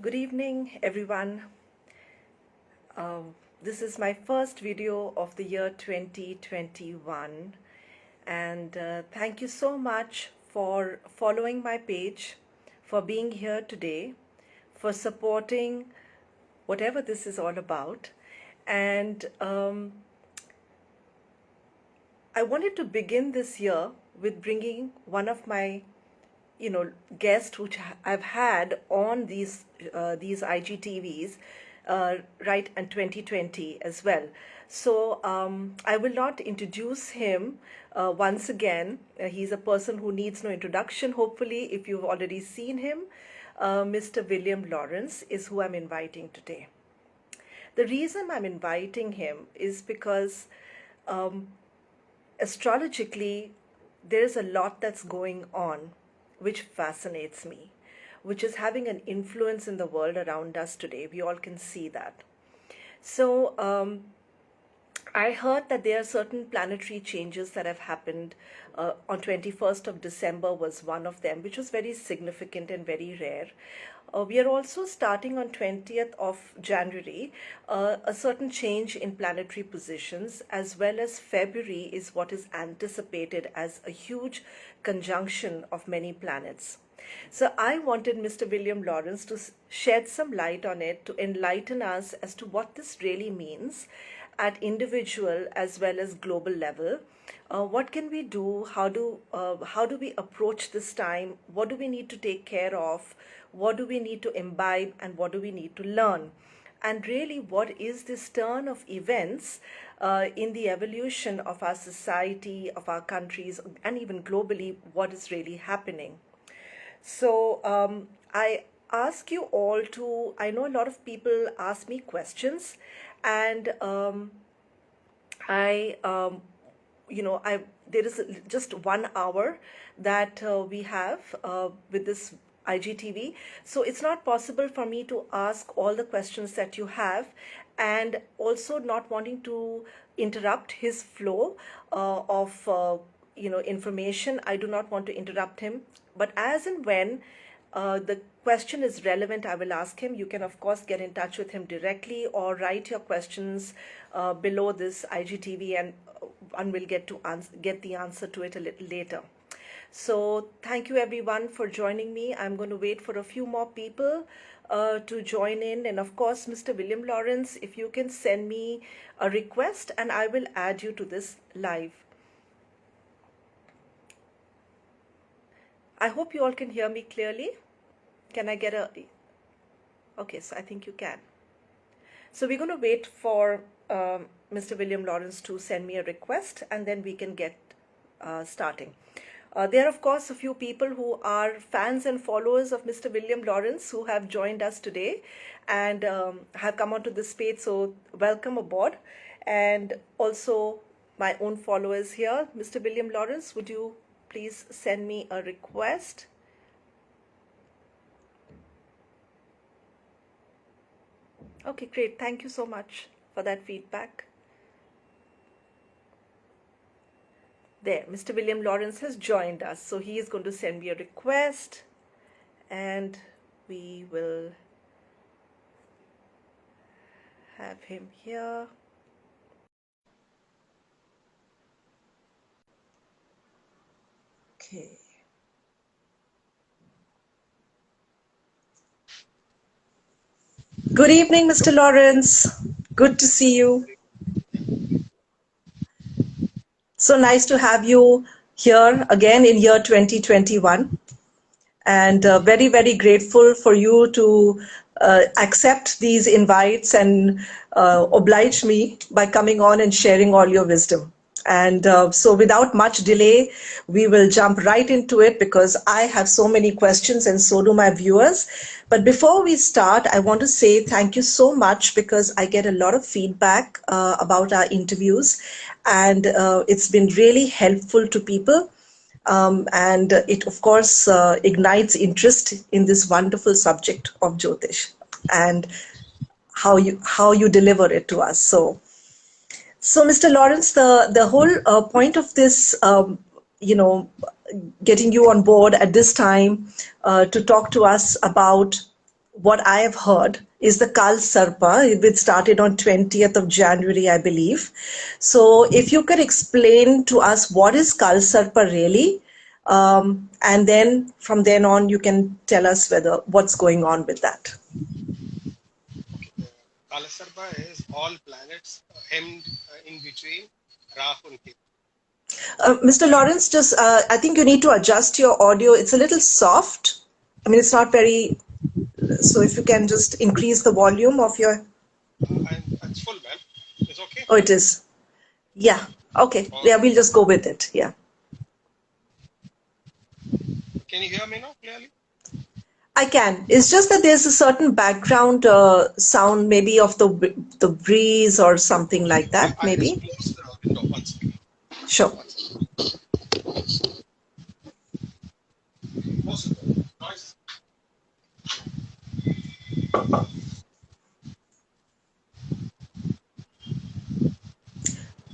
Good evening, everyone. This is my first video of the year 2021, and thank you so much for following my page, for being here today, for supporting whatever this is all about. And I wanted to begin this year with bringing one of my guests which I've had on these IGTVs right in 2020 as well. So I will not introduce him once again. He's a person who needs no introduction, hopefully, if you've already seen him. Mr. William Lawrence is who I'm inviting today. The reason I'm inviting him is because astrologically there is a lot that's going on which fascinates me, which is having an influence in the world around us today. We all can see that. So I heard that there are certain planetary changes that have happened. On 21st of December was one of them, which was very significant and very rare. We are also starting on 20th of January, a certain change in planetary positions, as well as February is what is anticipated as a huge conjunction of many planets. So I wanted Mr. William Lawrence to shed some light on it, to enlighten us as to what this really means at individual as well as global level. What can we do? How do we approach this time? What do we need to take care of? What do we need to imbibe, and what do we need to learn? And really, what is this turn of events in the evolution of our society, of our countries, and even globally, what is really happening? So I ask you all to, I know a lot of people ask me questions, and there is just 1 hour that we have with this IGTV. So it's not possible for me to ask all the questions that you have, and also not wanting to interrupt his flow of information. I do not want to interrupt him, but as and when the question is relevant, I will ask him. You can, of course, get in touch with him directly or write your questions below this IGTV, and one will get the answer to it a little later. So thank you everyone for joining me. I'm going to wait for a few more people to join in. And of course, Mr. William Lawrence, if you can send me a request and I will add you to this live. I hope you all can hear me clearly. Can I get a... Okay, so I think you can. So we're going to wait for Mr. William Lawrence to send me a request, and then we can get starting. There are, of course, a few people who are fans and followers of Mr. William Lawrence who have joined us today and have come onto this page. So welcome aboard. And also my own followers here. Mr. William Lawrence, would you please send me a request? Okay, great. Thank you so much for that feedback. There, Mr. William Lawrence has joined us. So he is going to send me a request and we will have him here. Okay. Good evening, Mr. Lawrence. Good to see you. So nice to have you here again in year 2021. And very, very grateful for you to accept these invites and oblige me by coming on and sharing all your wisdom. And so without much delay, we will jump right into it because I have so many questions and so do my viewers. But before we start, I want to say thank you so much because I get a lot of feedback about our interviews, and it's been really helpful to people. And it, of course, ignites interest in this wonderful subject of Jyotish and how you deliver it to us. So Mr. Lawrence, the whole point of this, getting you on board at this time to talk to us about what I have heard is the Kal Sarpa, which started on 20th of January, I believe. So if you could explain to us what is Kal Sarpa really, and then from then on you can tell us what's going on with that. Kalasarpa is all planets hemmed in between Rahu and Ketu. Mr. Lawrence, just I think you need to adjust your audio. It's a little soft. I mean, it's not very. So if you can just increase the volume of your. It's full, ma'am. It's okay? Oh, it is. Yeah. Okay. Yeah, we'll just go with it. Yeah. Can you hear me now clearly? I can. It's just that there's a certain background sound, maybe of the breeze or something like that. I Maybe. just close the window once. Sure. Noise.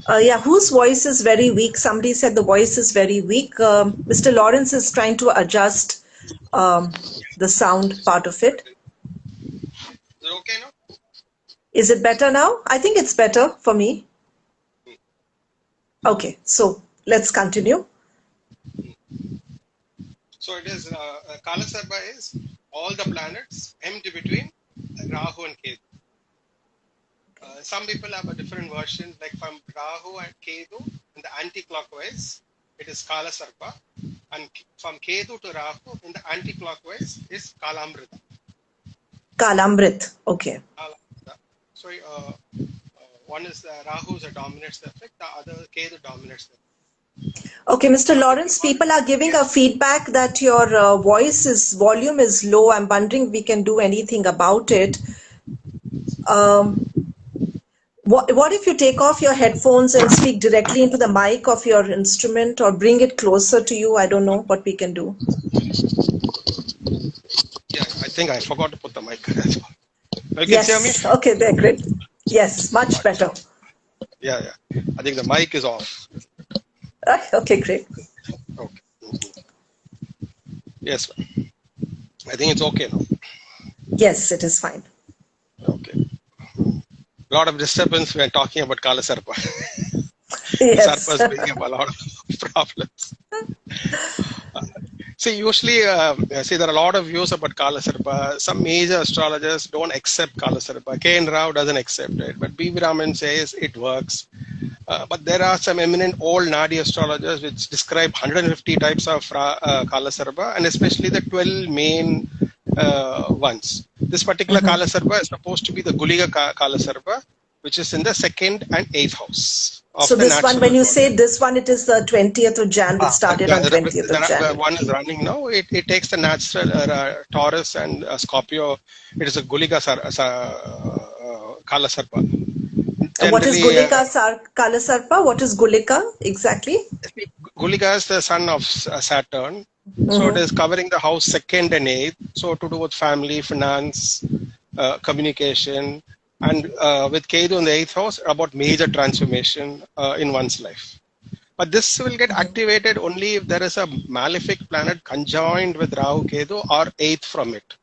Yeah, whose voice is very weak? Somebody said the voice is very weak. Mr. Lawrence is trying to adjust the sound part of it. Is it okay now? Is it better now? I think it's better for me. Okay, so let's continue. So it is, Kalasarpa is all the planets hemmed between Rahu and Ketu. Some people have a different version, like from Rahu and Ketu in the anti-clockwise, it is Kalasarpa, and from Ketu to Rahu in the anti-clockwise is Kalamrita. Kalamrit, okay. So one is Rahu dominates the effect, the other Ketu dominates the effect. Okay, Mr. Lawrence, people are giving a feedback that your volume is low. I'm wondering if we can do anything about it. What if you take off your headphones and speak directly into the mic of your instrument or bring it closer to you? I don't know what we can do. Yeah, I think I forgot to put the mic as well. You yes, can hear me? Okay, they're great. Yes, much better. Yeah. I think the mic is off. Okay, great. Okay. Yes, I think it's okay now. Yes, it is fine. Okay. A lot of disturbance when talking about Kalasarpa. Yes. Sarpa is bringing up a lot of problems. See, usually, there are a lot of views about Kalasarpa. Some major astrologers don't accept Kalasarpa. K.N. Rao doesn't accept it, but B.V. Raman says it works. But there are some eminent old Nadi astrologers which describe 150 types of Kalasarpa, and especially the 12 main ones. This particular Kalasarpa is supposed to be the Guliga Kalasarpa, which is in the 2nd and 8th house. So this one, when you say this one, it is the 20th of Jan. It started on 20th of Jan. One is running now. It takes the natural Taurus and Scorpio. It is a Gulika Kalasarpa. What is Gulika Kalasarpa? What is Gulika exactly? Gulika is the son of Saturn. So it is covering the house 2nd and 8th. So to do with family, finance, communication. And with Ketu in the 8th house, about major transformation in one's life. But this will get activated only if there is a malefic planet conjoined with Rahu Ketu or 8th from it.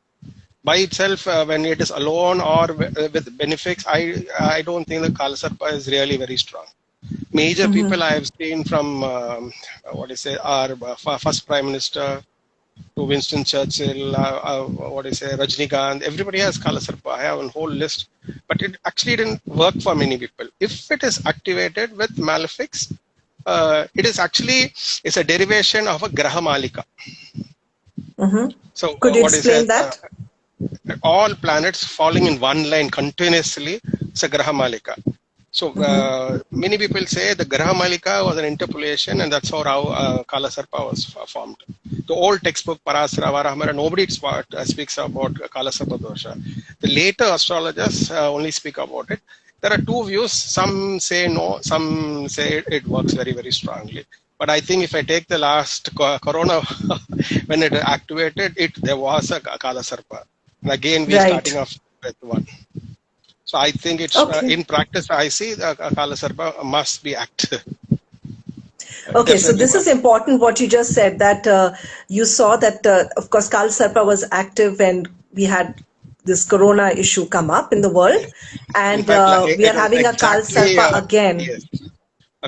By itself, when it is alone or with benefics, I don't think the Kalasarpa is really very strong. Major people I have seen from, our first Prime Minister to Winston Churchill, Rajnikant, everybody has Kalasarpa. I have a whole list. But it actually didn't work for many people. If it is activated with malefics, it's a derivation of a Graha Malika. So could you explain that? All planets falling in one line continuously is a Graha Malika. So many people say the Graha Malika was an interpolation, and that's how Kalasarpa was formed. The old textbook Parasara, Varahamara, nobody speaks about Kalasarpa dosha. The later astrologers only speak about it. There are two views. Some say no, some say it works very, very strongly. But I think if I take the last Corona, when it activated, there was a Kalasarpa. And again, we're starting off with one. So I think it's in practice, I see the Kalasarpa must be active. Okay, so this is important what you just said, that you saw that, of course, Kalasarpa was active when we had this corona issue come up in the world, In and fact, we are it is having a Kal exactly, Sarpa again. yes.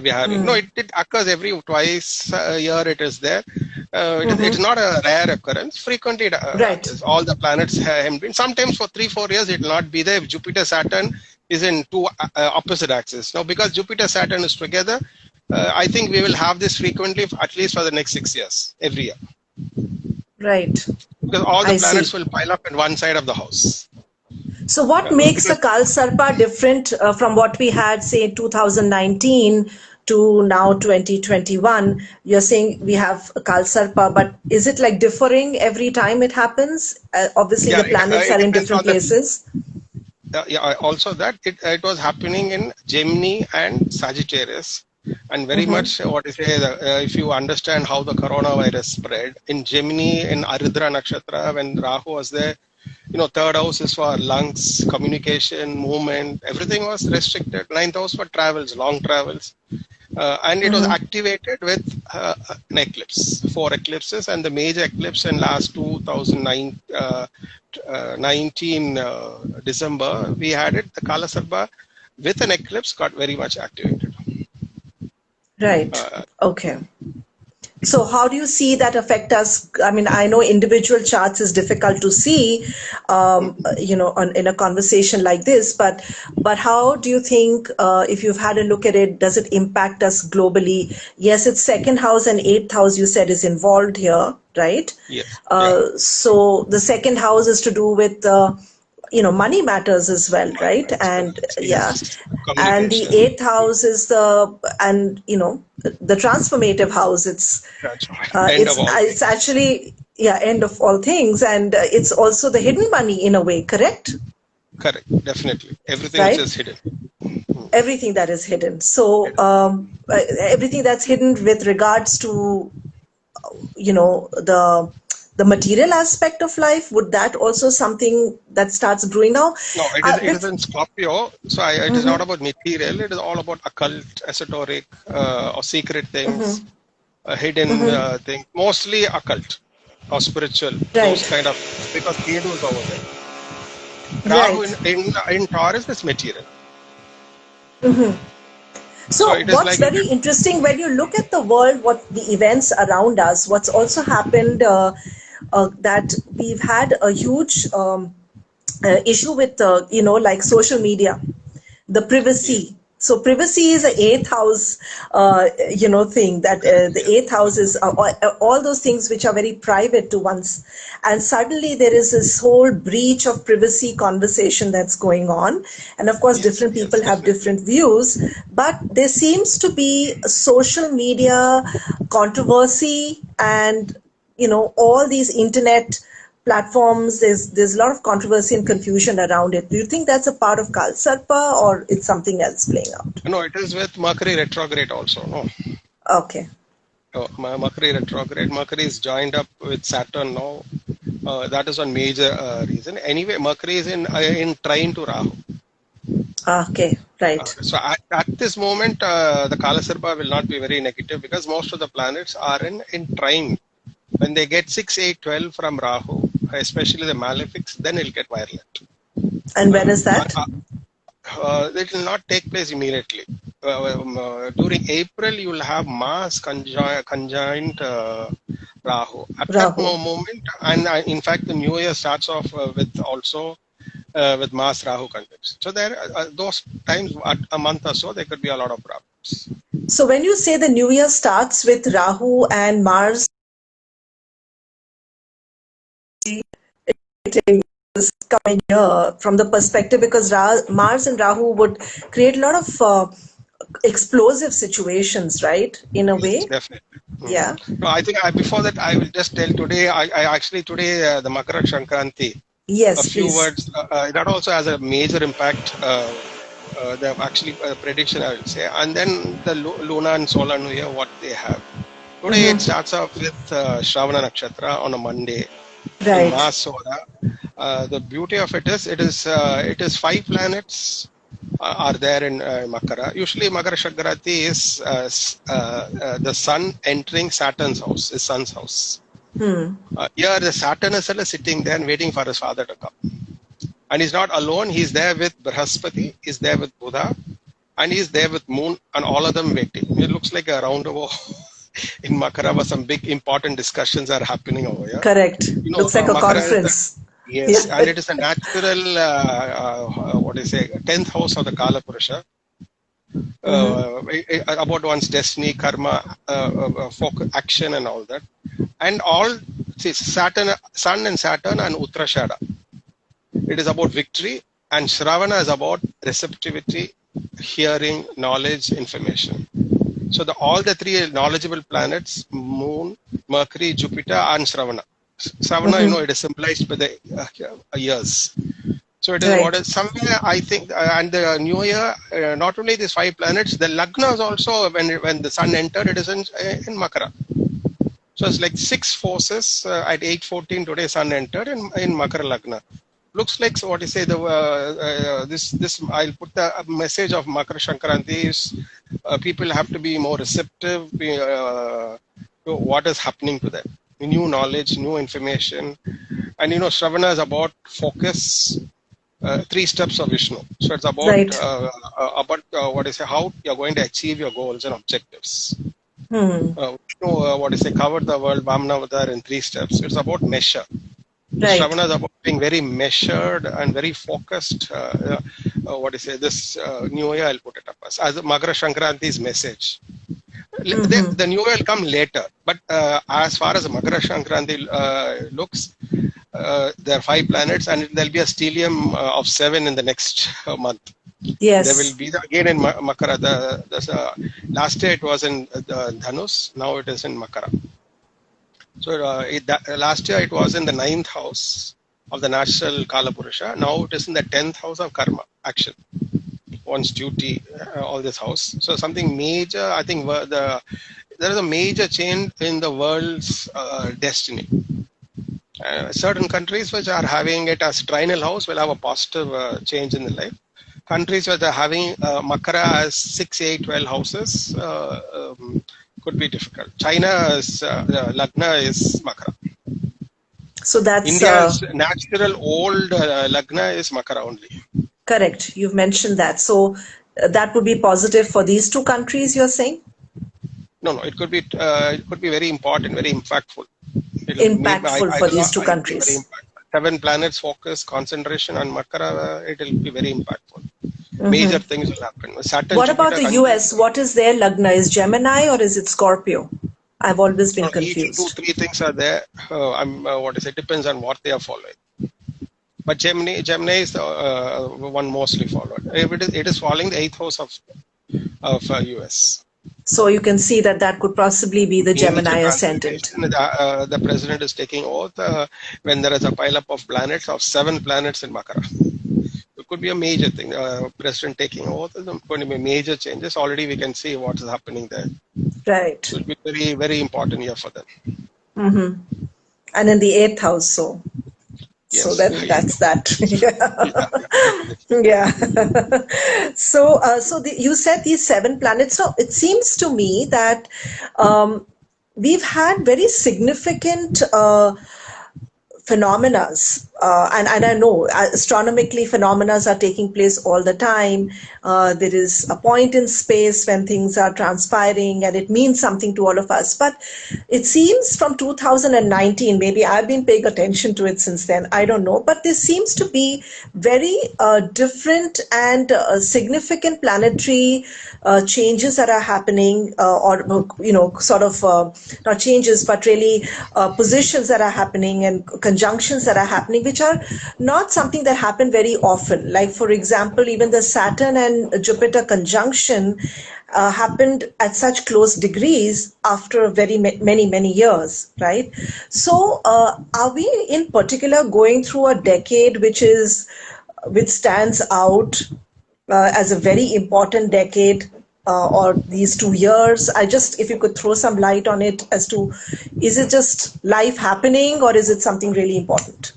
We are having, no, it occurs every twice a year. It is there. It's not a rare occurrence. Frequently, it Right. occurs. All the planets have been. Sometimes for 3-4 years, it will not be there if Jupiter Saturn is in two opposite axes. Now, because Jupiter Saturn is together, I think we will have this frequently, at least for the next 6 years, every year, Right. because all the I planets see. will pile up in one side of the house. So what makes the Because Kal Sarpa different from what we had, say, 2019 to now 2021? You're saying we have a Kal Sarpa, but is it like differing every time it happens? Obviously, yeah, the planets it are in depends different on the places. also that it was happening in Gemini and Sagittarius, and very much what is if you understand how the coronavirus spread in Gemini, in Aridra Nakshatra, when Rahu was there, third house is for lungs, communication, movement, everything was restricted. Ninth house for travels, long travels. And it was activated with an eclipse, 4 eclipses, and the major eclipse in last 2019 December, we had it, the Kala Sarpa with an eclipse got very much activated. Right. Okay. So how do you see that affect us? I mean, I know individual charts is difficult to see, in a conversation like this, but how do you think, if you've had a look at it, does it impact us globally? Yes, it's second house and eighth house, you said, is involved here, right? Yes. Yeah. So the second house is to do with, money matters as well, right? And yeah, Yes. and the Communication. eighth house is the transformative house. End of all It's things. actually, yeah, end of all things, and it's also the hidden money in a way, correct? Correct. Definitely. Everything which Right? is hidden. Everything that is hidden. So everything that's hidden with regards to the material aspect of life, would that also something that starts brewing now? No, it is With in Scorpio. So it is not about material. It is all about occult, esoteric, or secret things, hidden things, mostly occult or spiritual. Those right, kind of, because Ketu is over there. Rahu right. in Taurus is material. So So it is what's like very interesting when you look at the world, what the events around us, what's also happened, that we've had a huge issue with, like social media, the yeah, privacy. So privacy is a eighth house, thing that correct. the Yes, eighth house is all those things which are very private to once. And suddenly there is this whole breach of privacy conversation that's going on. And of course, yes, different yes, people have definitely. different views, but there seems to be a social media controversy and, all these internet platforms, there's a lot of controversy and confusion around it. Do you think that's a part of Kal Sarpa, or it's something else playing out? No, it is with Mercury retrograde also. No, Okay. Mercury retrograde. Mercury is joined up with Saturn now. That is one major reason. Anyway, Mercury is in trine to Rahu. Okay. Right. So at this moment, the Kala Sarpa will not be very negative, because most of the planets are in trine. When they get 6, 8, 12 from Rahu, especially the malefics, then it'll get violent. And when is that? It will not take place immediately. During April, you will have Mars conjoined Rahu. At that Rahu. moment, and in fact, the new year starts off with Mars Rahu conjunction. So there, those times, at a month or so, there could be a lot of problems. So when you say the new year starts with Rahu and Mars this coming year, from the perspective, because Mars and Rahu would create a lot of explosive situations, right? In a Yes, way. definitely. Yeah. No, I think before that, I will just tell today. I actually today the Makar Sankranti. A Yes, few please. words that also has a major impact. The actually prediction, I will say, and then the Luna and Solar New Year, what they have. Today it starts off with Shravana Nakshatra on a Monday in Right. Mahasora. The beauty of it is 5 planets are there in Makara. Usually Makara Sankranti is the sun entering Saturn's house, his son's house. Here the Saturn is sitting there and waiting for his father to come. And he's not alone. He's there with Brahaspati, he's there with Buddha, and he's there with Moon, and all of them waiting. It looks like a roundabout in Makara where some big important discussions are happening over here. Correct. Looks like a Makara conference. yes, Yeah. and it is a natural, 10th house of the Kala Purusha. About one's destiny, karma, focus, action, and all that. And all, see, Saturn, Sun and Saturn and Uttarashada. It is about victory, and Shravana is about receptivity, hearing, knowledge, information. So all the three knowledgeable planets, Moon, Mercury, Jupiter, and Shravana. Shravana, it is symbolized by the years. So it is what is somewhere, I think, and the new year, not only these 5 planets, the Lagna is also, when the sun entered, it is in Makara. So it's like 6 forces at 8:14 today, sun entered in Makara Lagna. Looks like, so what you say, this I'll put the message of Makar Sankranti is people have to be more receptive to what is happening to them. New knowledge, new information. And Shravana is about focus, 3 steps of Vishnu. So it's about how you're going to achieve your goals and objectives. Vishnu, covered the world, Vamana in 3 steps. It's about measure. Right. Shravana is about being very measured and very focused. This new year, I'll put it up as Makar Sankranti's message. The new year will come later, but as far as Makar Sankranti looks, there are 5 planets, and there'll be a stellium of 7 in the next month. Yes. There will be again in Makara. Last year it was in Dhanus, now it is in Makara. So last year it was in the 9th house of the natural Kala Purusha. Now it is in the 10th house of karma, action, one's duty, all this house. So something major, I think there is a major change in the world's destiny. Certain countries which are having it as trinal house will have a positive change in the life. Countries which are having Makara as 6, 8, 12 houses could be difficult. China's Lagna is Makara. So that's India's natural old Lagna is Makara only. Correct. You've mentioned that. So that would be positive for these 2 countries, you're saying? No. It could be very important, very impactful. Impactful for these 2 countries. 7 planets focus, concentration on Makara, it will be very impactful. Major things will happen. Saturn, what about the US? What is their Lagna? Is Gemini or is it Scorpio? I've always been confused. 2, 3 things are there. Depends on what they are following. But Gemini is the one mostly followed. It is following the 8th house of US. So you can see that could possibly be the Gemini ascendant. The president is taking oath when there is a pileup of planets, of 7 planets in Makara. It could be a major thing. President taking oath is going to be major changes. Already we can see what is happening there. Right. So it will be very, very important year for them. And in the 8th house, so. Yes. So then that's that. Yeah. So you said these 7 planets. So it seems to me that we've had very significant phenomena, and I know astronomically phenomena are taking place all the time. There is a point in space when things are transpiring and it means something to all of us. But it seems from 2019, maybe I've been paying attention to it since then, I don't know, but there seems to be very different and significant planetary changes that are happening, not changes, but really positions that are happening and conjunctions that are happening, which are not something that happen very often. Like, for example, even the Saturn and Jupiter conjunction happened at such close degrees after very many years, right? So are we in particular going through a decade which stands out as a very important decade, or these 2 years? If you could throw some light on it as to, is it just life happening or is it something really important?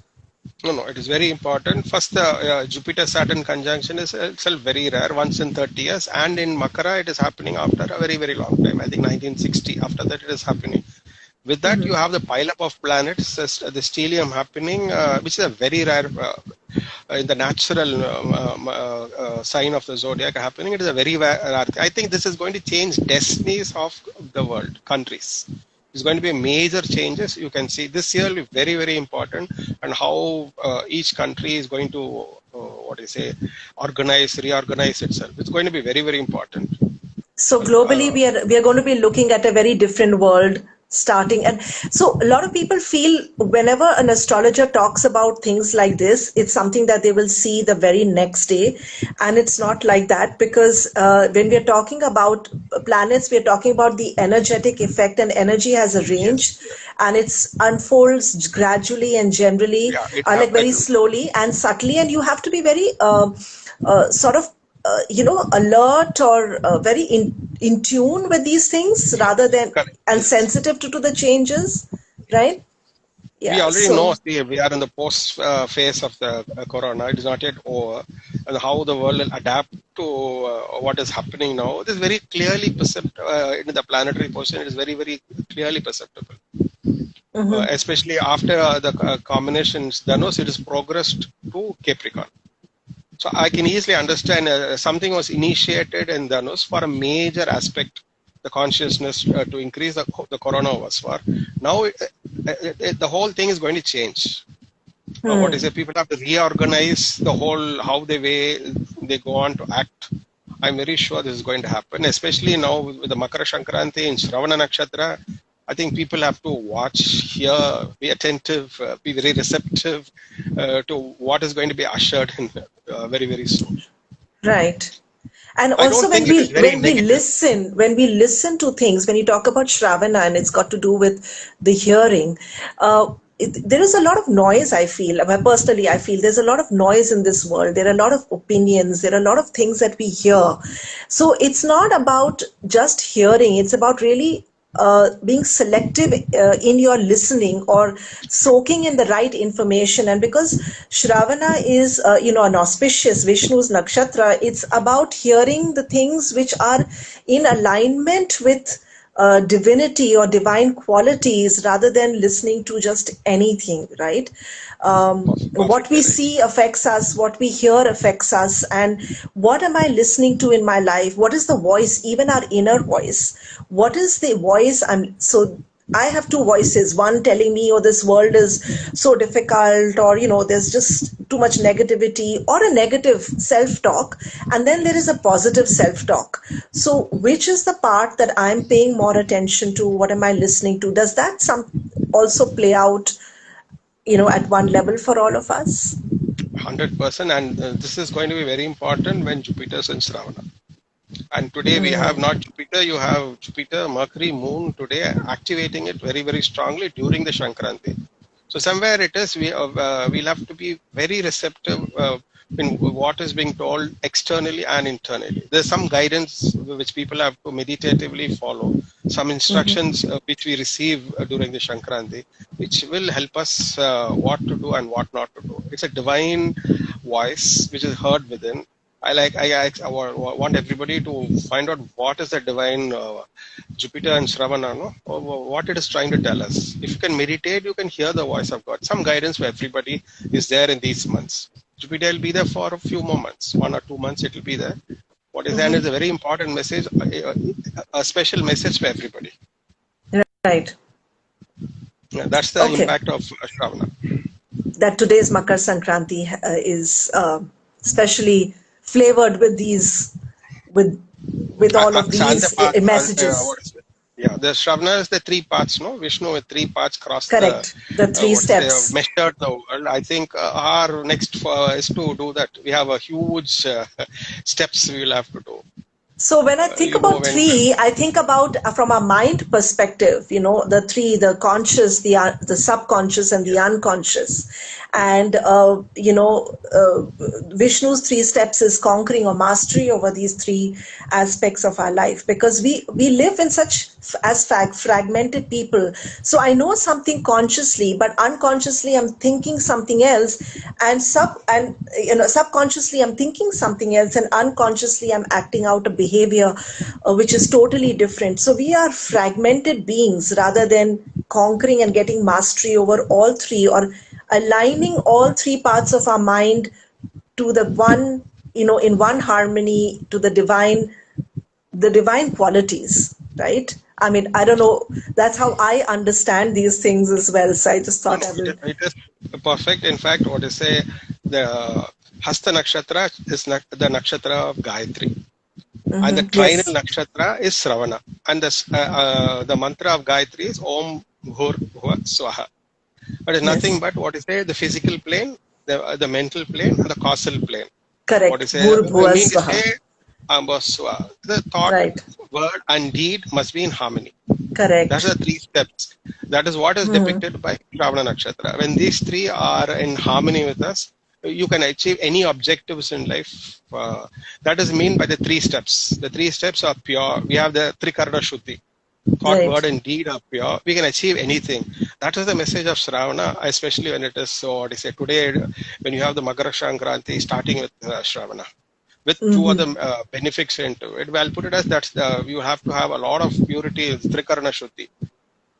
No, it is very important. First, the Jupiter-Saturn conjunction is itself very rare, once in 30 years. And in Makara, it is happening after a very, very long time. I think 1960. After that, it is happening. With that, you have the pileup of planets, the stellium happening, which is a very rare in the natural sign of the zodiac happening. It is a very rare thing. I think this is going to change destinies of the world, countries. It's going to be major changes. You can see this year will be very, very important, and how each country is going to, reorganize itself. It's going to be very, very important. So globally, we are going to be looking at a very different world starting. And so a lot of people feel whenever an astrologer talks about things like this, it's something that they will see the very next day. And it's not like that, because when we're talking about planets, we're talking about the energetic effect, and energy has a range, and it unfolds gradually and generally, like very slowly and subtly. And you have to be very sort of alert or very in tune with these things, rather than and sensitive to the changes, right? We already know we are in the post phase of the corona. It is not yet over, and how the world will adapt to what is happening now. It is very clearly perceptible in the planetary portion. It is very, very clearly perceptible. Especially after the combinations Dhanus, it is progressed to Capricorn. So I can easily understand something was initiated in Dhanus for a major aspect, the consciousness to increase the corona was for. Now the whole thing is going to change. People have to reorganize the whole, how they go on to act. I'm very sure this is going to happen, especially now with the Makar Sankranti in Shravana Nakshatra. I think people have to watch, hear, be attentive, be very receptive to what is going to be ushered in very, very soon. Right. And also when we listen to things, when you talk about Shravana and it's got to do with the hearing, there is a lot of noise, I feel. Personally, I feel there's a lot of noise in this world. There are a lot of opinions. There are a lot of things that we hear. So it's not about just hearing. It's about really being selective in your listening, or soaking in the right information. And because Shravana is an auspicious Vishnu's nakshatra, it's about hearing the things which are in alignment with divinity or divine qualities, rather than listening to just anything, right? What we see affects us, what we hear affects us, and what am I listening to in my life? What is the voice, even our inner voice? What is the voice? I have two voices, one telling me, oh, this world is so difficult, or, there's just too much negativity, or a negative self-talk. And then there is a positive self-talk. So which is the part that I'm paying more attention to? What am I listening to? Does that also play out, at one level for all of us? 100%. And this is going to be very important when Jupiter's in Shravana. And today we have not Jupiter, you have Jupiter, Mercury, Moon today activating it very, very strongly during the Sankranti. So somewhere it is, we'll have to be very receptive in what is being told externally and internally. There's some guidance which people have to meditatively follow, some instructions which we receive during the Sankranti, which will help us what to do and what not to do. It's a divine voice which is heard within. I want everybody to find out what is the divine Jupiter and Shravana, what it is trying to tell us. If you can meditate, you can hear the voice of God. Some guidance for everybody is there in these months. Jupiter will be there for a few more months, 1 or 2 months it will be there. What is there is a very important message, a special message for everybody. Right. Yeah, that's the impact of Shravana. That today's Makar Sankranti is especially flavored with these, with all of these messages. The Shravana is the 3 parts, no? Vishnu with 3 parts cross. Correct. The 3 steps. Measured the world. I think our next is to do that. We have a huge steps we will have to do. So when I think about 3, I think about from a mind perspective, the 3, the conscious, the subconscious and the unconscious. And, Vishnu's 3 steps is conquering or mastery over these 3 aspects of our life, because we live in such fragmented people. So I know something consciously, but unconsciously I'm thinking something else, and subconsciously I'm thinking something else, and unconsciously I'm acting out a behavior which is totally different. So we are fragmented beings rather than conquering and getting mastery over all three, or aligning all three parts of our mind to the one, in one harmony to the divine qualities, right? I mean, I don't know, that's how I understand these things as well, so I just No, thought no, I will. it is perfect. In fact, what I say, the Hasta Nakshatra is the nakshatra of Gayatri, and the trinal Yes, nakshatra is Shravana, and the mantra of Gayatri is Om Bhur Bhuva Swaha. But it's nothing yes, but what is say the physical plane, the mental plane, and the causal plane. What correct. is say? Bhur I bhuva mean to swaha. say, Ambaswa. The thought, Right, word, and deed must be in harmony. That's correct. the three steps. That is what is Hmm. depicted by Shravana Nakshatra. When these three are in harmony with us, you can achieve any objectives in life. That is mean by the three steps. The three steps are pure. We have the Trikarna Shuddhi. Thought, Right. word, and deed are pure. We can achieve anything. That is the message of Shravana, especially when it is so. What I say today, when you have the Makar Sankranti starting with Shravana, with two other benefits into it. Well, put it as that you have to have a lot of purity, Trikarna Shuddhi,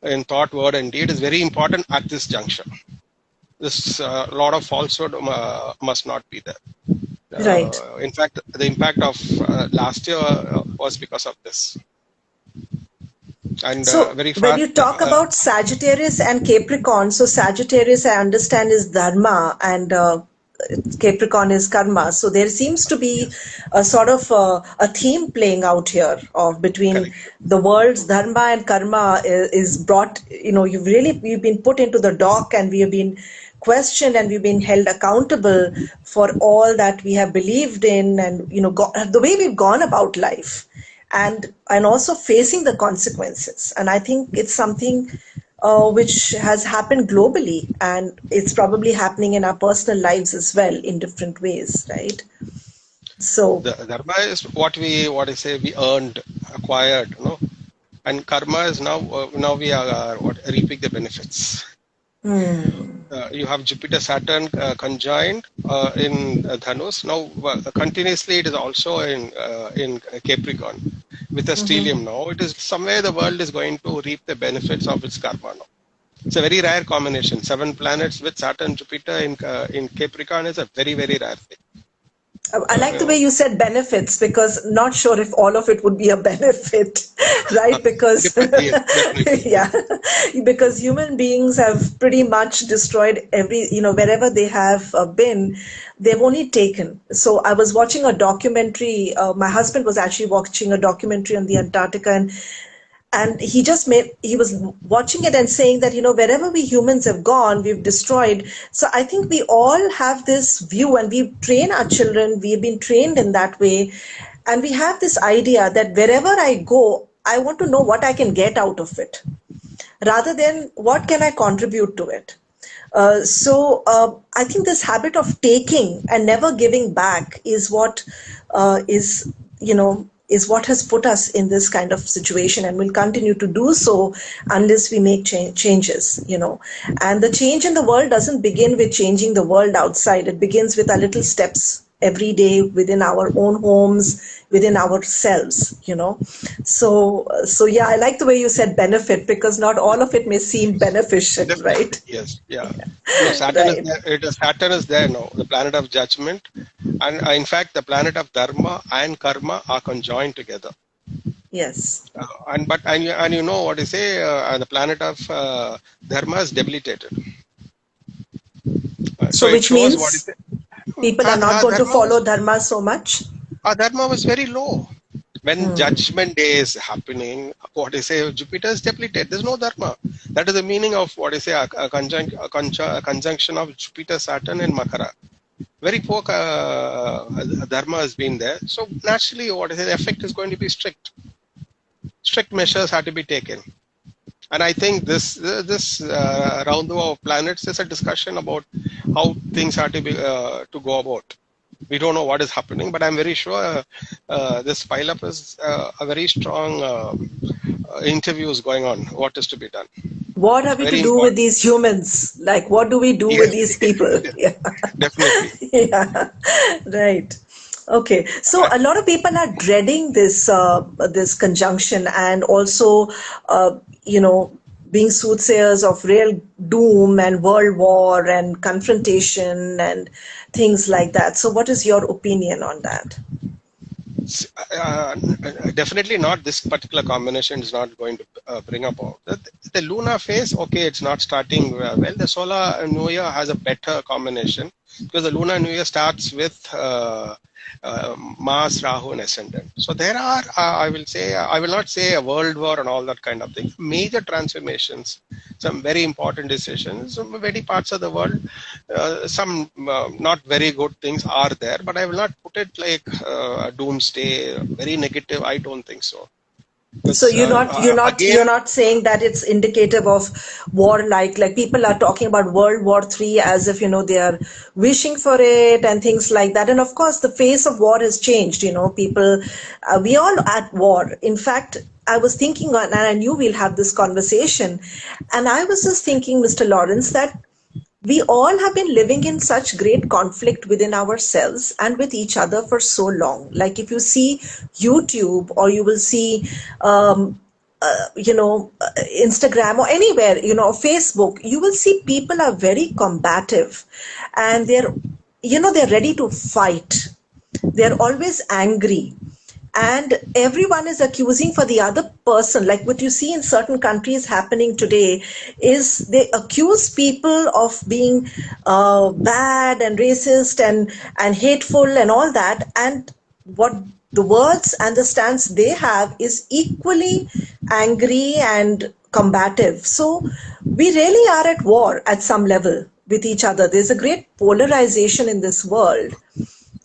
in thought, word, and deed is very important at this juncture. This lot of falsehood must not be there. Right. In fact, the impact of last year was because of this. And So very when fast. you talk about Sagittarius and Capricorn, so Sagittarius I understand is Dharma, and Capricorn is karma. So there seems to be a sort of a theme playing out here of between Correct. the world's Dharma and karma is brought, we've been put into the dock, and we have been questioned, and we've been held accountable for all that we have believed in, and the way we've gone about life, and also facing the consequences. And I think it's something which has happened globally, and it's probably happening in our personal lives as well in different ways, right? So, The dharma is what I say, we earned, acquired, and karma is now we are reaping the benefits. You have Jupiter Saturn conjoined in Dhanus. Now continuously it is also in Capricorn with a stellium. Now it is somewhere the world is going to reap the benefits of its karma now. It's a very rare combination. 7 planets with Saturn, Jupiter in Capricorn is a very, very rare thing. I like the way you said benefits, because not sure if all of it would be a benefit, right? Because, Yes, definitely. yeah, because human beings have pretty much destroyed wherever they have been, they've only taken. So I was watching a documentary. My husband was actually watching a documentary on the Antarctica, and he was watching it and saying that wherever we humans have gone, we've destroyed. So I think we all have this view, and we train our children, we've been trained in that way, and we have this idea that wherever I go, I want to know what I can get out of it, rather than what can I contribute to it. I think this habit of taking and never giving back is what is what has put us in this kind of situation, and will continue to do so unless we make changes. And the change in the world doesn't begin with changing the world outside. It begins with our little steps every day within our own homes, within ourselves. So yeah, I like the way you said benefit, because not all of it may seem beneficial, Definitely, right? yes, yeah. No, Saturn is Right. there. Saturn is there now, the planet of judgment, and in fact, the planet of dharma and karma are conjoined together. Yes. And you know what I say, the planet of dharma is debilitated. So So it which shows what is means it. people are not going to Dharma follow was dharma so much. Dharma was very low. When judgment day is happening, what I say, Jupiter is depleted. There's no dharma. That is the meaning of what I say, a conjunction of Jupiter, Saturn, and Makara. Very poor dharma has been there. So naturally, what I say, the effect is going to be strict. Strict measures have to be taken. And I think this round of planets is a discussion about how things have to be to go about. We don't know what is happening, but I'm very sure this pile up is a very strong interviews going on. What is to be done? What are It's we to very do with important. these humans? Like, what do we do with Yes, these people? Yeah. definitely. Yeah. Right. Okay. So a lot of people are dreading this conjunction, and also, uh, you know, being soothsayers of real doom and world war and confrontation and things like that. So what is your opinion on that? Uh, Definitely not. This particular combination is not going to bring about the lunar phase. Okay, it's not starting well. The solar new year has a better combination because the lunar new year starts with Mars, Rahu, and ascendant. So there are, I will say, I will not say a world war and all that kind of thing. Major transformations, some very important decisions, some many parts of the world, some not very good things are there, but I will not put it like doomsday, very negative. I don't think so. So you're Again, not saying that it's indicative of war, like people are talking about World War III as if they are wishing for it and things like that. And of course, the face of war has changed. People, we all at war. In fact, I was thinking, and I knew we'll have this conversation, and I was just thinking, Mr. Lawrence, that we all have been living in such great conflict within ourselves and with each other for so long. Like if you see YouTube or you will see, Instagram or anywhere, Facebook, you will see people are very combative and they're ready to fight. They're always angry and everyone is accusing for the other person. Like what you see in certain countries happening today is they accuse people of being bad and racist and hateful and all that, and what the words and the stance they have is equally angry and combative. So we really are at war at some level with each other. There's a great polarization in this world.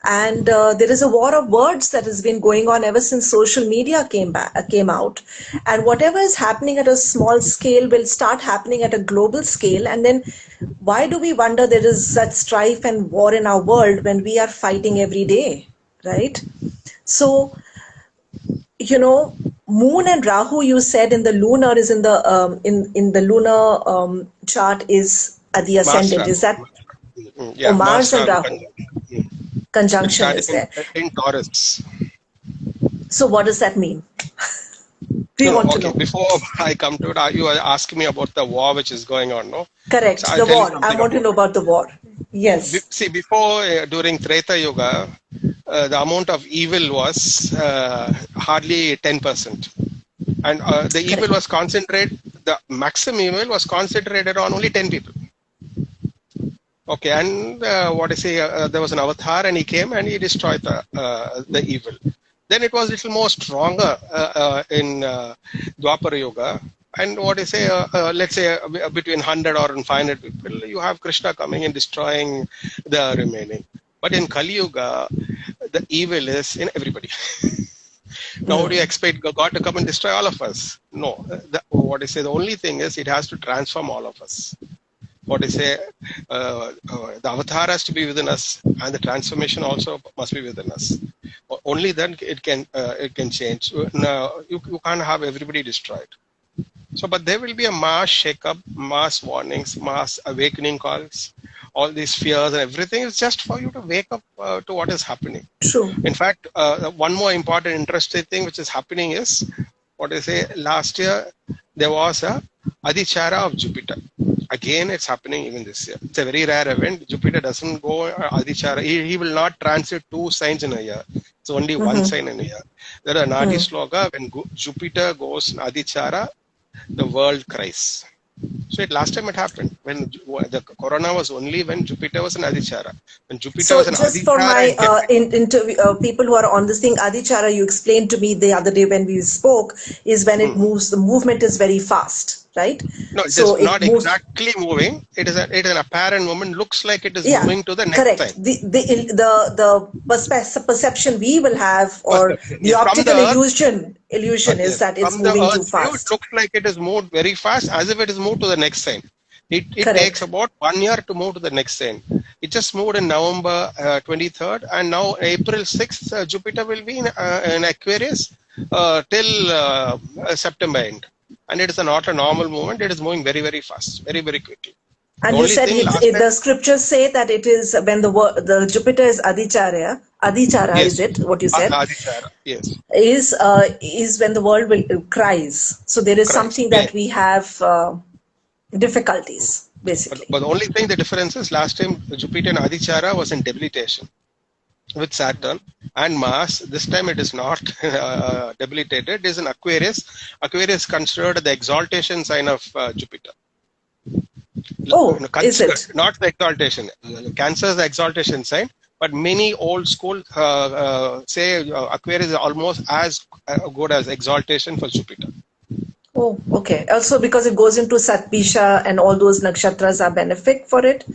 And there is a war of words that has been going on ever since social media came out. And whatever is happening at a small scale will start happening at a global scale. And then why do we wonder there is such strife and war in our world when we are fighting every day, right? So, Moon and Rahu, you said in the lunar is in the in the lunar chart is at the Mars, ascendant. Rahu. Is that Yeah, Mars Mars, and Rahu Rahu It conjunction started is there? in Taurus. So what does that mean? We No, want to okay. know. Before I come to it, you are asking me about the war which is going on, no? So Correct. I'll The tell you war. I something want to about know it. about the war. Yes. See, before during Treta Yuga, the amount of evil was hardly 10%, and the evil Correct. was concentrated. The maximum evil was concentrated on only 10 people. Okay, and what I say, there was an avatar, and he came and he destroyed the evil. Then it was a little more stronger in Dwapara Yoga. And what I say, let's say between 100 or 500 people, you have Krishna coming and destroying the remaining. But in Kali Yuga, the evil is in everybody. Now, do you expect God to come and destroy all of us? No. What I say, the only thing is it has to transform all of us. What I say, the avatar has to be within us, and the transformation also must be within us. Only then it can change. No, you can't have everybody destroyed. So, but there will be a mass shake-up, mass warnings, mass awakening calls. All these fears and everything is just for you to wake up to what is happening. True. In fact, one more important, interesting thing which is happening is, what I say, last year there was a Adichara of Jupiter. Again, it's happening even this year. It's a very rare event. Jupiter doesn't go Adichara. He will not transit 2 signs in a year. It's only 1 sign in a year. There are Nadi Sloka, when Jupiter goes in Adichara, the world cries. So last time it happened when the corona was only when Jupiter was in Adichara. When Jupiter was So in just for Adichara, my it kept. interview, people who are on this thing, Adichara, you explained to me the other day when we spoke, is when it moves, the movement is very fast, right? No, it So is it not moves. exactly moving. It is an apparent movement. Looks like it is Yeah, moving to the next correct. sign. The perception we will have, or Perception. the From the optical Earth, illusion is yes, that it's from the moving too Earth's view, it fast. looks like it is moved very fast, as if it is moved to the next sign. It takes Correct. about 1 year to move to the next sign. It just moved in November 23rd, and now April 6th, Jupiter will be in Aquarius till September end. And it is not a normal movement. It is moving very, very fast, very, very quickly. The And you only said thing last time, the scriptures say that it is when the Jupiter is Adicharya, Adichara, is Yes. it what you said? Adichara. Yes. Is when the world will cries. So there is Christ. something Yeah. that we have difficulties, basically. But the only thing, the difference is last time Jupiter and Adichara was in debilitation with Saturn and Mars. This time it is not debilitated. It is in Aquarius. Aquarius is considered the exaltation sign of Jupiter. Oh, is Considered, it? not the exaltation. Cancer is the exaltation sign, but many old school say Aquarius is almost as good as exaltation for Jupiter. Oh, okay. Also, because it goes into Satpisha and all those nakshatras are benefic for it,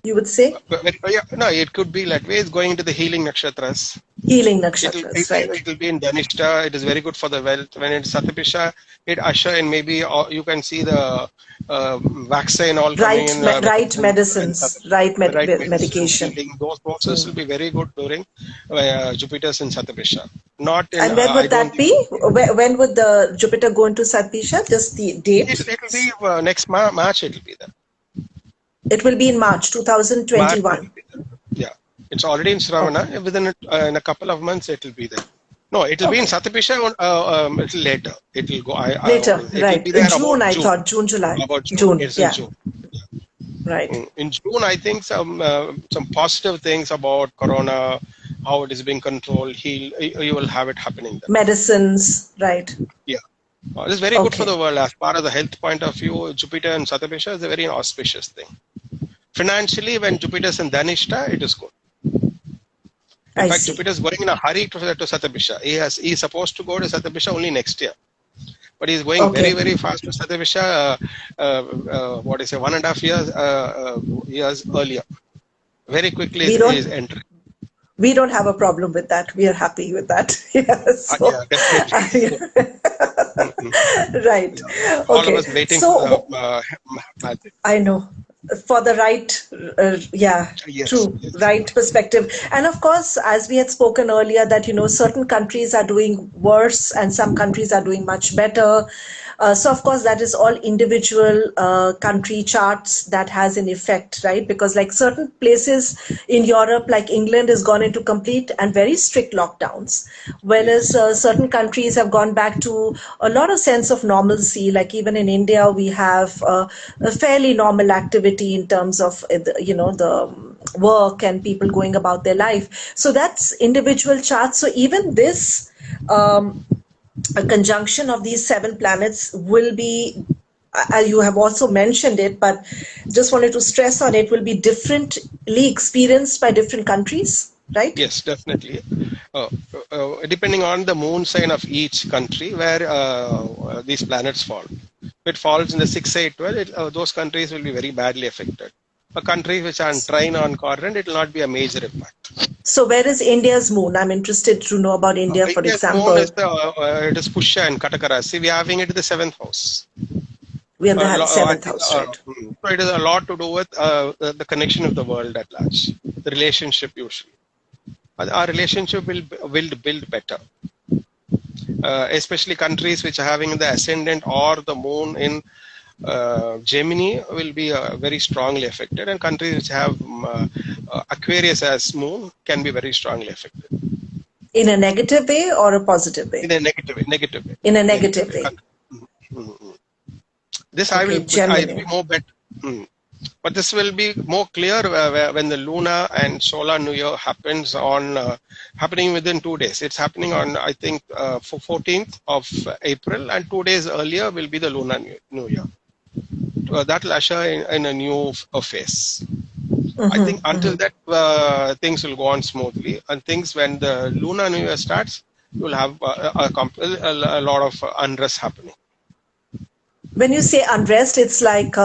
you would say? Yeah, no, it could be like way. It's going into the healing nakshatras. Healing It'll nakshatras, right? it'll be in Dhanishta. It is very good for the wealth. When it's Satapisha, it usher in maybe you can see the vaccine all coming in Right and medicines, right the right medicine, medication. healing. Those processes will be very good during Jupiter's in Satapisha. Not in And when I would don't that think be? When would the Jupiter go into Satpisha? Just the date? it'll be next March. It'll be there. It will be in March March it'll 2021. be there. Yeah, it's already in Okay. Shravana. Within in a couple of months, it'll be there. No, it'll be in Okay. Satapisha a little later. It'll go. Later, It'll right. be there June, about I June. thought. June, July. About June. June, It's in yeah. June. Right. In June, I think some positive things about Corona, how it is being controlled. You will have it happening then. Medicines, right. Yeah. This is very good for Okay. the world. As far as the health point of view, Jupiter and Satapisha is a very auspicious thing. Financially, when Jupiter is in Dhanishta, it is good. In I fact, see. Jupiter is going in a hurry to Satapisha. He is supposed to go to Satapisha only next year. But he's going very, Okay. very fast to Satavisha, 1.5 years earlier. Very quickly We is don't entering. we don't have a problem with that. We are happy with that. Yeah. Yeah, So definitely. right. Yeah. All of Okay. us waiting for So the magic. I know, for the right, yeah, Yes, true, yes. right perspective. And of course, as we had spoken earlier, that, certain countries are doing worse and some countries are doing much better. So of course, that is all individual country charts that has an effect, right? Because like certain places in Europe, like England, has gone into complete and very strict lockdowns, whereas Yes. certain countries have gone back to a lot of sense of normalcy. Like even in India, we have a fairly normal activity in terms of the work and people going about their life. So that's individual charts. So even this a conjunction of these seven planets will be, you have also mentioned it, but just wanted to stress on it, will be differently experienced by different countries, right? Yes, definitely. Depending on the moon sign of each country where these planets fall. If it falls in the 6, 8, 12, those countries will be very badly affected. For countries which are in trine on quadrant, it will not be a major impact. So where is India's moon? I'm interested to know about India, for India's moon is example. it is Pushya and Katakara. See, we are having it in the 7th house. We are in the I seventh think, house, right? so it is a lot to do with the connection of the world at large, the relationship usually. Our relationship will build better. Especially countries which are having the ascendant or the moon in Gemini will be very strongly affected, and countries which have Aquarius as moon can be very strongly affected. In a negative way or a positive way? In a negative way. Negative way. In a Negative negative way. way. This I Okay, will be Gemini. more better. But this will be more clear when the lunar and solar new year happens happening within 2 days. It's happening on, I think, for 14th of April, and 2 days earlier will be the lunar new year. That will usher in a new phase. I think until that, things will go on smoothly. And things when the lunar new year starts, you will have a lot of unrest happening. When you say unrest, it's like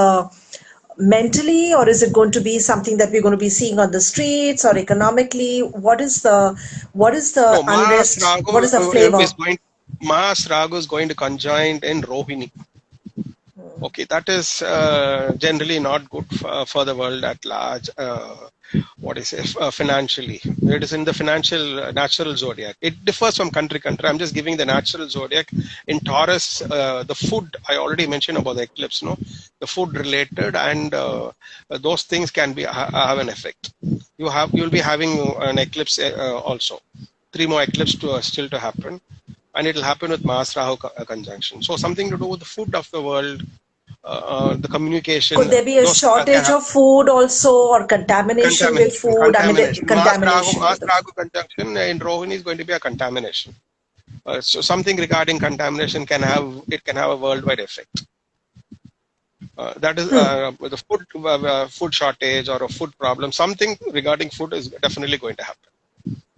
mentally, or is it going to be something that we're going to be seeing on the streets, or economically? What is the No, unrest? What is the flavor? Mars Ragu is going to conjoin in Rohini. Okay, that is generally not good for the world at large. Financially, it is in the natural zodiac. It differs from country. I'm just giving the natural zodiac. In Taurus, the food I already mentioned about the eclipse. No, the food related and those things can have an effect. you'll be having an eclipse also. 3 more eclipses still to happen, and it will happen with Mars Rahu conjunction. So something to do with the food of the world, the communication. Could there be a Those can shortage have of food also, or contamination with food? I mean, the contamination Mars with the food. Rahu conjunction in Rohini is going to be a contamination. So something regarding contamination can have a worldwide effect. That is the food shortage or a food problem. Something regarding food is definitely going to happen.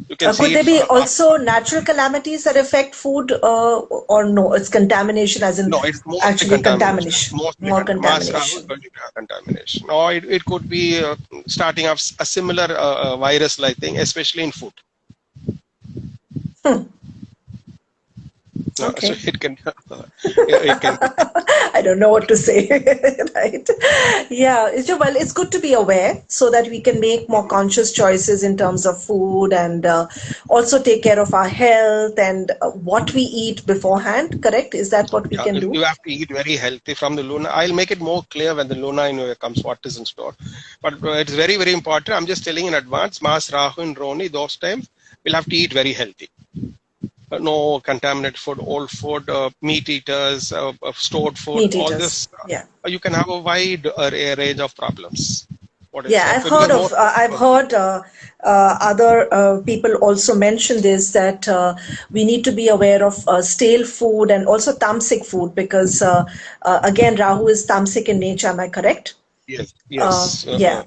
You can Could see there it. be also natural calamities that affect food, or no? It's contamination, as in No, it's mostly actually contamination. contamination, Mostly more Mars Rahu is contamination. going to be a contamination. Or it could be starting off a similar virus-like thing, especially in food. So Okay. it can it can be. I don't know what to say, right? Yeah, well, it's good to be aware so that we can make more conscious choices in terms of food, and also take care of our health and what we eat beforehand, correct? Is that what we Yeah, can do? you have to eat very healthy from the Luna. I'll make it more clear when the Luna comes what is in store. But it's very, very important. I'm just telling in advance, Mars, Rahu and Roni, those times, we'll have to eat very healthy. No contaminated food, old food, meat eaters, stored food, Meat all eaters. this. Yeah. You can have a wide range of problems. What is Yeah, that? I've heard Because of, more, I've heard other people also mention this, that we need to be aware of stale food and also tamasic food, because again, Rahu is tamasic in nature. Am I correct? yes, yes. Yeah,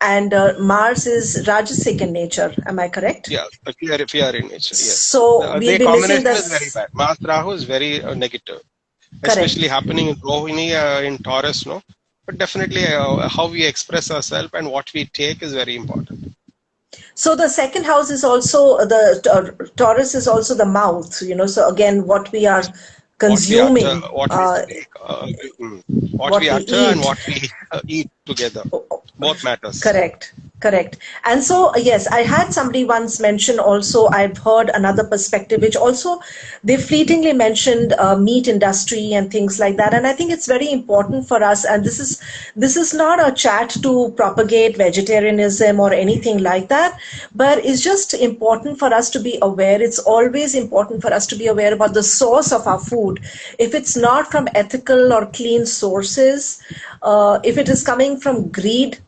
and Mars is Rajasic in nature. Am I correct? Yeah, if you are in nature, yes. So we'll The be missing combination is very this. bad. Mars Rahu is very negative, especially Correct. happening in Rohini, in Taurus, no. But definitely, how we express ourselves and what we take is very important. So the second house is also the Taurus is also the mouth. So again, what we are What we utter, consuming, what we speak, what we what we utter, and eat. what we eat together, both matters. Correct, correct. And so, yes, I had somebody once mention also, I've heard another perspective, which also they fleetingly mentioned meat industry and things like that. And I think it's very important for us. And this is not a chat to propagate vegetarianism or anything like that, but it's just important for us to be aware. It's always important for us to be aware about the source of our food. If it's not from ethical or clean sources, if it is coming from greed,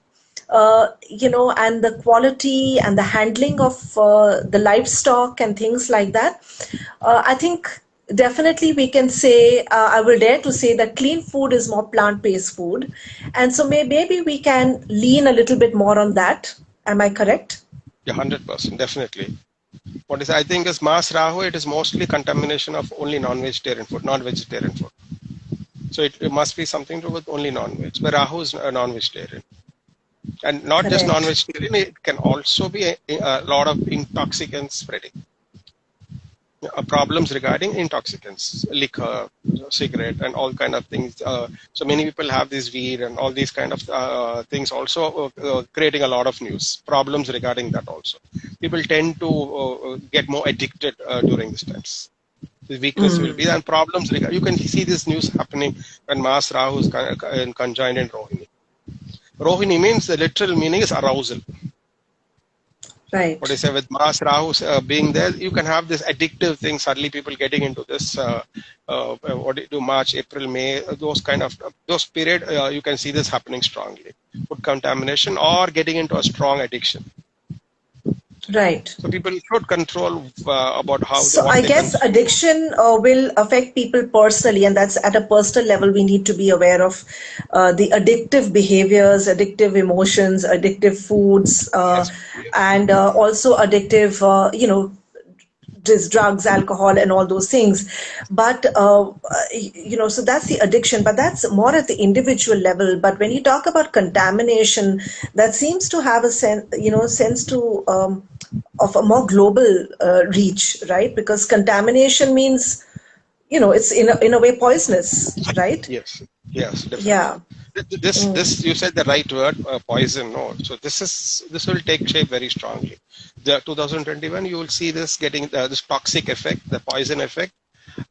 and the quality and the handling of the livestock and things like that, I think definitely we can say, I will dare to say that clean food is more plant-based food. And so maybe we can lean a little bit more on that. Am I correct? Yeah, 100%, definitely. What is I think is Mars Rahu, it is mostly contamination of only non-vegetarian food, not vegetarian food. So it must be something to do with only non-veg. But Rahu is a non-vegetarian. And not just Correct. non-vegetarian, it can also be a lot of intoxicants spreading. Problems regarding intoxicants, liquor, cigarette, and all kind of things. So many people have this weed and all these kind of things also creating a lot of news. Problems regarding that also. People tend to get more addicted during these times. The weakness will be, and problems. You can see this news happening when Mars Rahu is conjoined in Rohini. Rohini means the literal meaning is arousal. What I Right. say with Mars Rahu being there, you can have this addictive thing. Suddenly, people getting into this. What do you do? March, April, May, those kind of those period. You can see this happening strongly. Food contamination or getting into a strong addiction. Right. So people should control about So what I they guess consume. addiction will affect people personally, and that's at a personal level. We need to be aware of the addictive behaviors, addictive emotions, addictive foods, Yes, yes. and also addictive, drugs, alcohol, and all those things. But so that's the addiction, but that's more at the individual level. But when you talk about contamination, that seems to have a sense to of a more global reach, right? Because contamination means, it's in a way poisonous, right? Yes, yes, definitely. Yeah. This you said the right word, poison. No, so this will take shape very strongly. The 2021, you will see this getting this toxic effect, the poison effect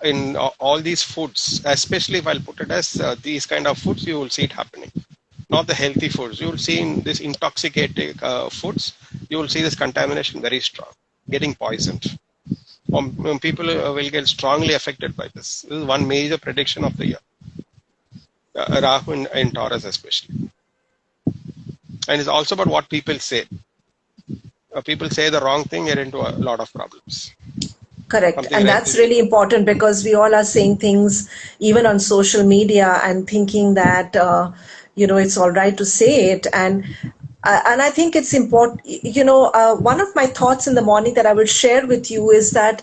in all these foods. Especially if I'll put it as these kind of foods, you will see it happening. not the healthy foods. You will see in this intoxicating foods, you will see this contamination very strong, getting poisoned. People will get strongly affected by this. This is one major prediction of the year. Rahu in Taurus especially. And it's also about what people say. People say the wrong thing, get into a lot of problems. Correct. Something And like that's this. really important, because we all are saying things even on social media and thinking that, it's all right to say it. And I think it's important, one of my thoughts in the morning that I will share with you is that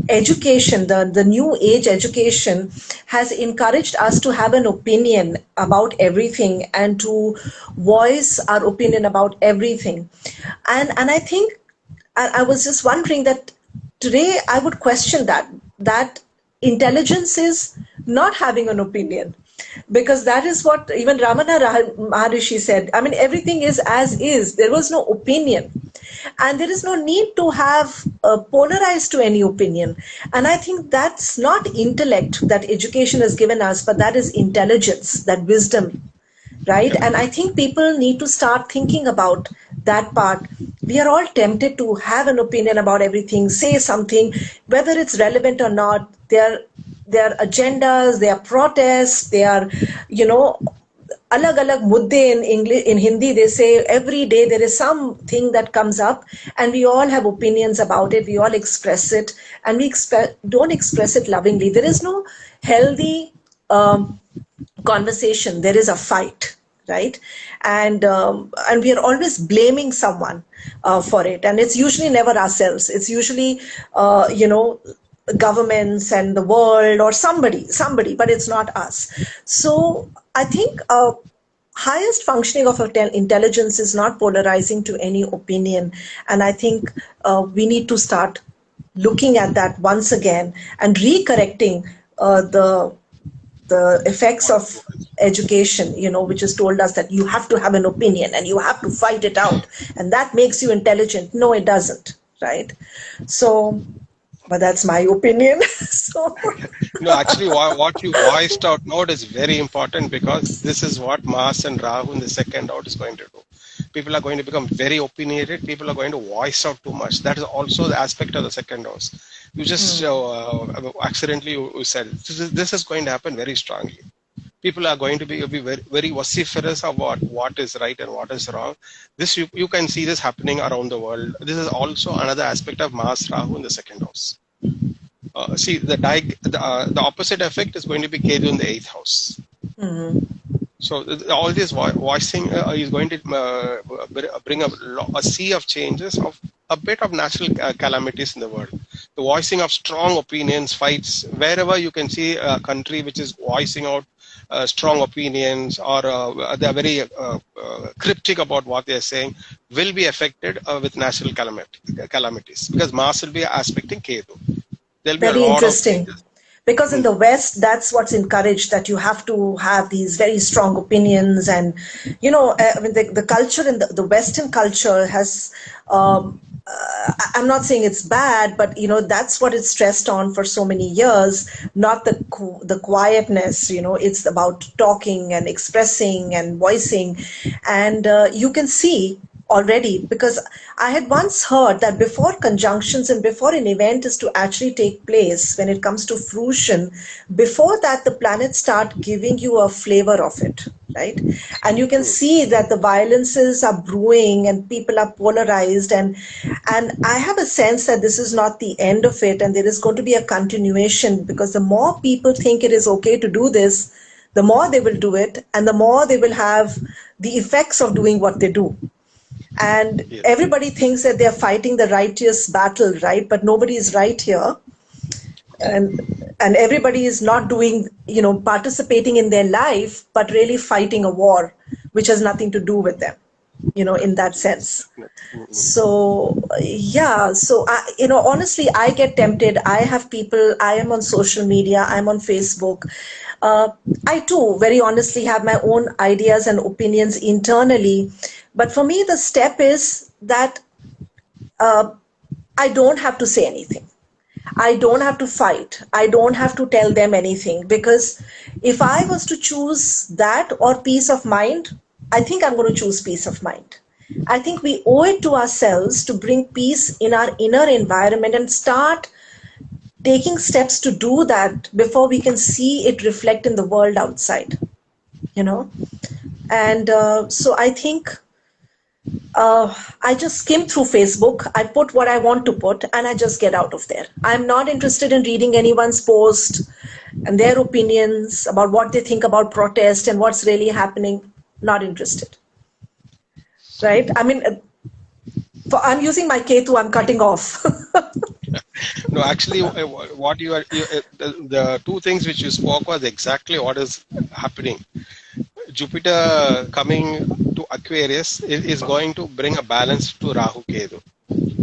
education, the new age education, has encouraged us to have an opinion about everything and to voice our opinion about everything. And I think, I was just wondering that today I would question that intelligence is not having an opinion, because that is what even Ramana Maharishi said. I mean, everything is as is. There was no opinion, and there is no need to have polarized to any opinion. And I think that's not intellect that education has given us, but that is intelligence, that wisdom, right? Yeah. And I think people need to start thinking about that part. We are all tempted to have an opinion about everything, say something, whether it's relevant or not. Their agendas, their protests, their, alag alag mudde in English, in Hindi, they say every day there is something that comes up, and we all have opinions about it. We all express it, and we don't express it lovingly. There is no healthy conversation. There is a fight, right? And we are always blaming someone for it, and it's usually never ourselves. It's usually governments and the world, or somebody, but it's not us. So I think highest functioning of intelligence is not polarizing to any opinion, and I think we need to start looking at that once again and recorrecting the effects of education, which has told us that you have to have an opinion and you have to fight it out, and that makes you intelligent. No, it doesn't, right? So, but that's my opinion. So, No, actually, what you voiced out note is very important, because this is what Mars and Rahu in the second out is going to do. People are going to become very opinionated. People are going to voice out too much. That is also the aspect of the second house. You just accidentally you said this is going to happen very strongly. People are going to be very, very vociferous about what is right and what is wrong. This you can see this happening around the world. This is also another aspect of Mars Rahu in the second house. See, the opposite effect is going to be Ketu in the 8th house. So all this voicing is going to bring a sea of changes, of a bit of natural calamities in the world. The voicing of strong opinions, fights, wherever you can see a country which is voicing out strong opinions, or they are very cryptic about what they are saying, will be affected with natural calamities, because Mars will be aspecting Ketu. There'll be a very lot of interesting. changes. Because in the West, that's what's encouraged, that you have to have these very strong opinions. And, I mean, the culture in the Western culture has, I'm not saying it's bad, but, that's what it's stressed on for so many years, not the quietness, it's about talking and expressing and voicing. And you can see already, because I had once heard that before conjunctions and before an event is to actually take place, when it comes to fruition, before that the planets start giving you a flavor of it, right? And you can see that the violences are brewing and people are polarized, and I have a sense that this is not the end of it, and there is going to be a continuation, because the more people think it is okay to do this, the more they will do it, and the more they will have the effects of doing what they do. And everybody thinks that they're fighting the righteous battle, right? But nobody is right here. And everybody is not doing, participating in their life, but really fighting a war, which has nothing to do with them, in that sense. So, yeah. So, honestly, I get tempted. I have people, I am on social media, I'm on Facebook. I too, very honestly, have my own ideas and opinions internally. But for me, the step is that I don't have to say anything. I don't have to fight. I don't have to tell them anything, because if I was to choose that or peace of mind, I think I'm going to choose peace of mind. I think we owe it to ourselves to bring peace in our inner environment and start taking steps to do that before we can see it reflect in the world outside, you know. And so I think I just skim through Facebook, I put what I want to put, and I just get out of there. I'm not interested in reading anyone's post and their opinions about what they think about protest and what's really happening. Not interested, right? I mean, I'm using my Ketu, I'm cutting off. No, actually, what the two things which you spoke was exactly what is happening. Jupiter coming to Aquarius is going to bring a balance to Rahu Ketu.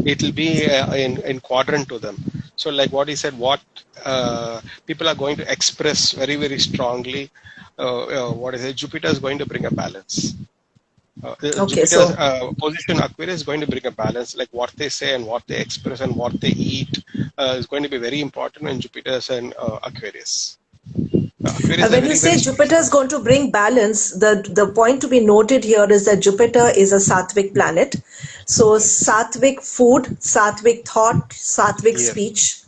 It will be in quadrant to them. So, like what he said, what people are going to express very, very strongly. What is it? Jupiter is going to bring a balance. Okay, Jupiter's so position Aquarius is going to bring a balance, like what they say and what they express and what they eat is going to be very important when Jupiter's in Aquarius. Aquarius is a when you very, say very Jupiter is going to bring balance, the point to be noted here is that Jupiter is a Sattvic planet. So yes, Sattvic food, Sattvic thought, Sattvic yes, speech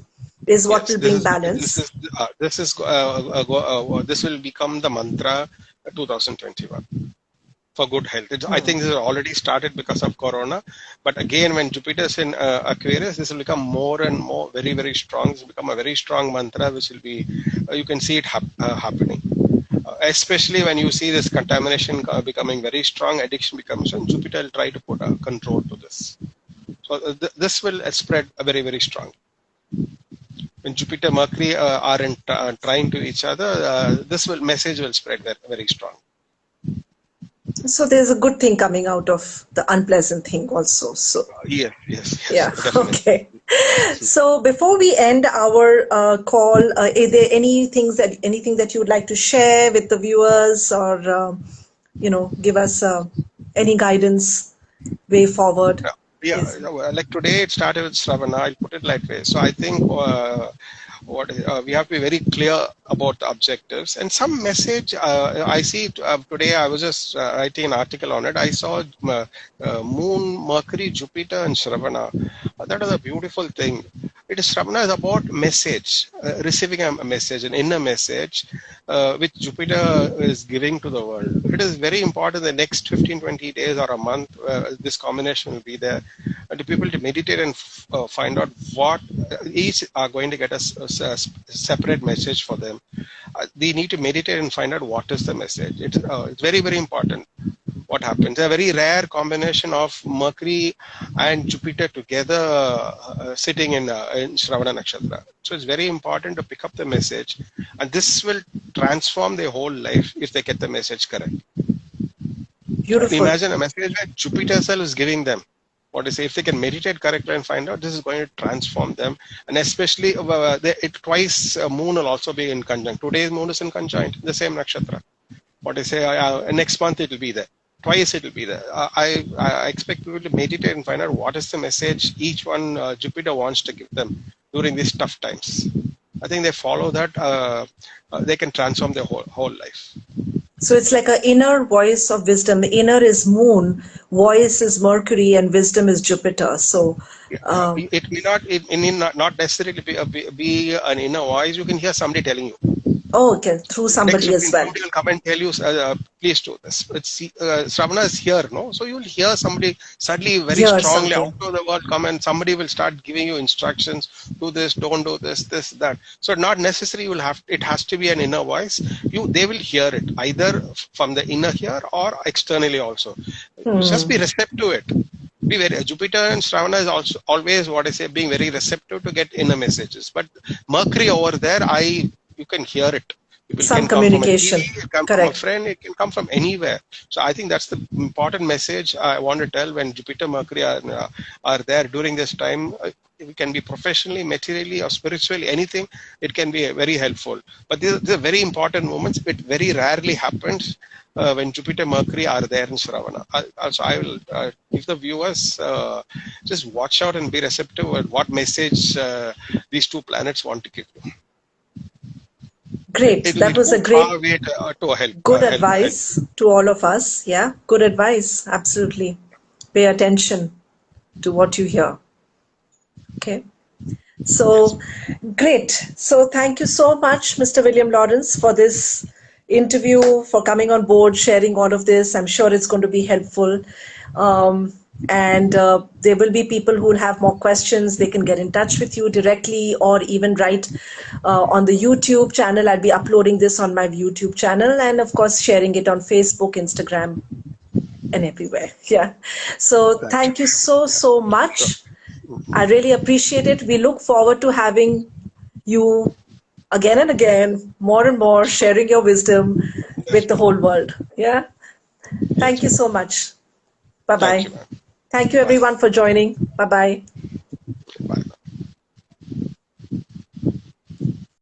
is what yes. will bring balance. This will become the mantra 2021 for good health. I think this has already started because of Corona, but again, when Jupiter's in Aquarius, this will become more and more very, very strong. This will become a very strong mantra, which will be you can see it happening. Especially when you see this contamination becoming very strong, addiction becomes strong, Jupiter will try to put a control to this. So this will spread very, very strong. When Jupiter, Mercury are trying to each other, this message will spread very, very strong. So there's a good thing coming out of the unpleasant thing also. So Yes, yeah, definitely. okay. So before we end our call, is there anything that you would like to share with the viewers, or give us any guidance way forward? Yeah, Is like today it started with Shravana. I'll put it like this. So I think we have to be very clear about the objectives and some message. I see today. I was just writing an article on it. I saw Moon, Mercury, Jupiter, and Shravana. That is a beautiful thing. Shravana is about message, receiving a message, an inner message, which Jupiter is giving to the world. It is very important the next 15, 20 days or a month, this combination will be there. And the people to meditate and find out what each are going to get a separate message for them. They need to meditate and find out what is the message. It's very, very important what happens. A very rare combination of Mercury and Jupiter together sitting in Shravana Nakshatra. So it's very important to pick up the message, and this will transform their whole life if they get the message correct. beautiful. Imagine a message that Jupiter self is giving them. What is if they can meditate correctly and find out, this is going to transform them, and especially twice Moon will also be in conjunct. Today's Moon is in conjunct, the same nakshatra. What I say, next month it will be there. Twice it will be there. I expect people to meditate and find out what is the message each one Jupiter wants to give them during these tough times. I think they follow that, they can transform their whole life. So it's like an inner voice of wisdom. The inner is Moon, voice is Mercury, and wisdom is Jupiter. So it may not necessarily be an inner voice. You can hear somebody telling you. okay, through somebody as well. Somebody will come and tell you, please do this. Shravana is here, no? So you will hear somebody suddenly very strongly out of the world come, and somebody will start giving you instructions. Do this, don't do this, that. So not necessarily it has to be an inner voice. They will hear it either from the inner here or externally also. Just be receptive to it. Jupiter and Shravana is also always what I say, being very receptive to get inner messages. But Mercury over there, you can hear it. Some communication. It can come from a friend, it can come from anywhere. So I think that's the important message I want to tell when Jupiter, Mercury are there during this time. It can be professionally, materially, or spiritually, anything. It can be very helpful. But these are very important moments. It very rarely happens when Jupiter, Mercury are there in Shravana. Also, I will give the viewers just watch out and be receptive at what message these two planets want to give you. Great. It will That was go a far great, way to help, good help. advice to all of us. Yeah, good advice. Absolutely. Pay attention to what you hear. Okay. Yes. So great. So thank you so much, Mr. William Lawrence, for this interview, for coming on board, sharing all of this. I'm sure it's going to be helpful. And there will be people who will have more questions. They can get in touch with you directly or even write on the YouTube channel. I'll be uploading this on my YouTube channel and, of course, sharing it on Facebook, Instagram, and everywhere. Yeah. So Thank you. thank you so, so Sure. much. I really appreciate it. We look forward to having you again and again, more and more, sharing your wisdom with the whole world. Yeah. Yes, Thank you ma'am. so much. Bye Thank bye. you, ma'am. Thank you, Bye. everyone, for joining. Bye bye.